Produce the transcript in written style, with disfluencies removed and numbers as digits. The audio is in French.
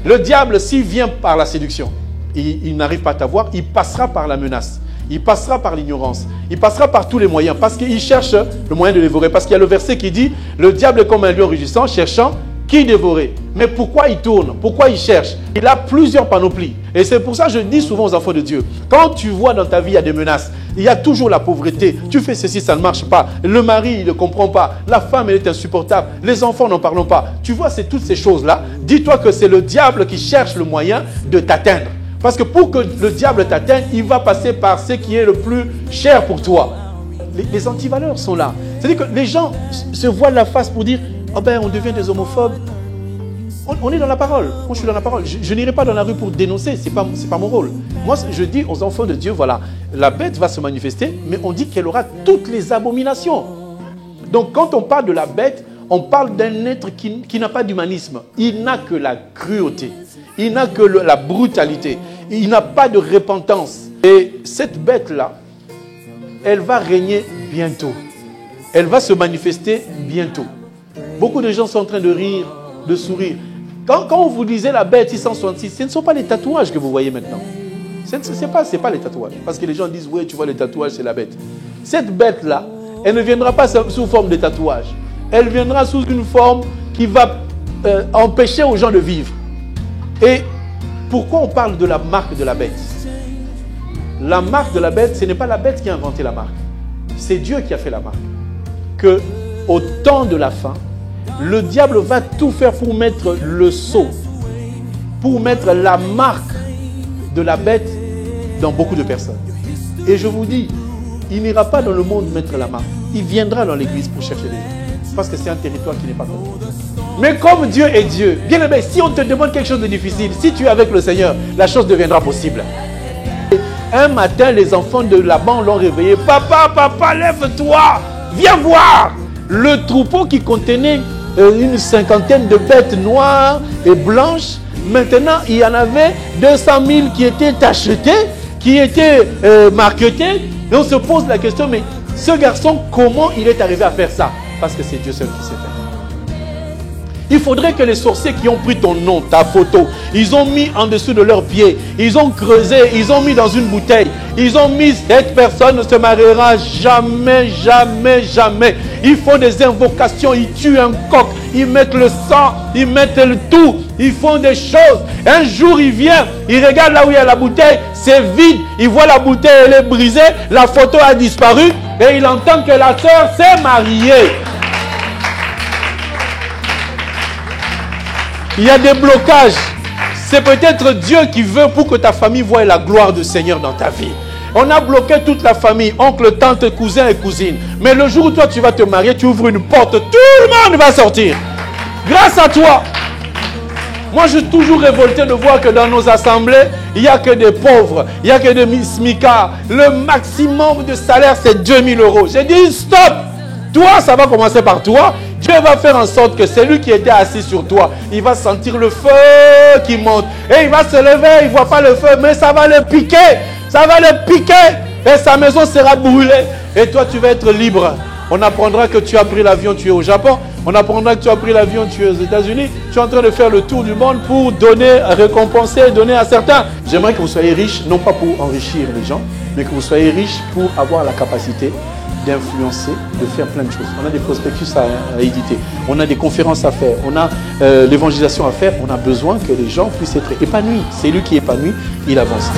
Le diable, s'il vient par la séduction, il n'arrive pas à t'avoir, il passera par la menace. Il passera par l'ignorance. Il passera par tous les moyens parce qu'il cherche le moyen de dévorer. Parce qu'il y a le verset qui dit « Le diable est comme un lion rugissant, cherchant qui dévorer. » Mais pourquoi il tourne? Pourquoi il cherche? Il a plusieurs panoplies. Et c'est pour ça que je dis souvent aux enfants de Dieu, quand tu vois dans ta vie, il y a des menaces, il y a toujours la pauvreté. Tu fais ceci, ça ne marche pas. Le mari, il ne comprend pas. La femme, elle est insupportable. Les enfants, n'en parlons pas. Tu vois, c'est toutes ces choses-là. Dis-toi que c'est le diable qui cherche le moyen de t'atteindre. Parce que pour que le diable t'atteigne, il va passer par ce qui est le plus cher pour toi. Les antivaleurs sont là. C'est-à-dire que les gens se voilent la face pour dire « Oh ben, on devient des homophobes ». On est dans la parole. Moi, je suis dans la parole. Je n'irai pas dans la rue pour dénoncer. Ce n'est pas mon rôle. Moi, je dis aux enfants de Dieu, voilà, la bête va se manifester, mais on dit qu'elle aura toutes les abominations. Donc, quand on parle de la bête, on parle d'un être qui n'a pas d'humanisme. Il n'a que la cruauté. Il n'a que la brutalité. Il n'a pas de repentance. Et cette bête-là, elle va régner bientôt. Elle va se manifester bientôt. Beaucoup de gens sont en train de rire, de sourire. Quand vous lisez la bête 666, ce ne sont pas les tatouages que vous voyez maintenant. Ce n'est pas les tatouages. Parce que les gens disent, oui, tu vois les tatouages, c'est la bête. Cette bête-là, elle ne viendra pas sous forme de tatouage. Elle viendra sous une forme qui va empêcher aux gens de vivre. Et pourquoi on parle de la marque de la bête? La marque de la bête, ce n'est pas la bête qui a inventé la marque. C'est Dieu qui a fait la marque. Que au temps de la fin, le diable va tout faire pour mettre le sceau, pour mettre la marque de la bête dans beaucoup de personnes. Et je vous dis, il n'ira pas dans le monde mettre la marque. Il viendra dans l'église pour chercher les gens. Parce que c'est un territoire qui n'est pas connu. Mais comme Dieu est Dieu, bien aimé, si on te demande quelque chose de difficile, si tu es avec le Seigneur, la chose deviendra possible. Un matin, les enfants de Laban l'ont réveillé. Papa, papa, lève-toi, viens voir. Le troupeau qui contenait une cinquantaine de bêtes noires et blanches, maintenant, il y en avait 200 000 qui étaient achetées, qui étaient marketées. Et on se pose la question, mais ce garçon, comment il est arrivé à faire ça? Parce que c'est Dieu seul qui sait faire. Il faudrait que les sorciers qui ont pris ton nom, ta photo, ils ont mis en dessous de leurs pieds, ils ont creusé, ils ont mis dans une bouteille, ils ont mis cette personne ne se mariera jamais, jamais, jamais. Ils font des invocations, ils tuent un coq, ils mettent le sang, ils mettent le tout, ils font des choses. Un jour il vient, il regarde là où il y a la bouteille, c'est vide, il voit la bouteille, elle est brisée, la photo a disparu et il entend que la sœur s'est mariée. Il y a des blocages. C'est peut-être Dieu qui veut pour que ta famille voie la gloire du Seigneur dans ta vie. On a bloqué toute la famille, oncle, tante, cousin et cousine. Mais le jour où toi tu vas te marier, tu ouvres une porte, tout le monde va sortir. Grâce à toi. Moi je suis toujours révolté de voir que dans nos assemblées, il n'y a que des pauvres, il n'y a que des smicards. Le maximum de salaire c'est 2000 €. J'ai dit stop. Toi, ça va commencer par toi. Dieu va faire en sorte que celui qui était assis sur toi, il va sentir le feu qui monte. Et il va se lever, il ne voit pas le feu, mais ça va le piquer. Ça va le piquer. Et sa maison sera brûlée. Et toi, tu vas être libre. On apprendra que tu as pris l'avion, tu es au Japon. On apprendra que tu as pris l'avion, tu es aux États-Unis. Tu es en train de faire le tour du monde pour donner, récompenser, donner à certains. J'aimerais que vous soyez riches, non pas pour enrichir les gens, mais que vous soyez riches pour avoir la capacité d'influencer, de faire plein de choses. On a des prospectus à éditer, on a des conférences à faire, on a l'évangélisation à faire. On a besoin que les gens puissent être épanouis. C'est lui qui est épanoui, il avance.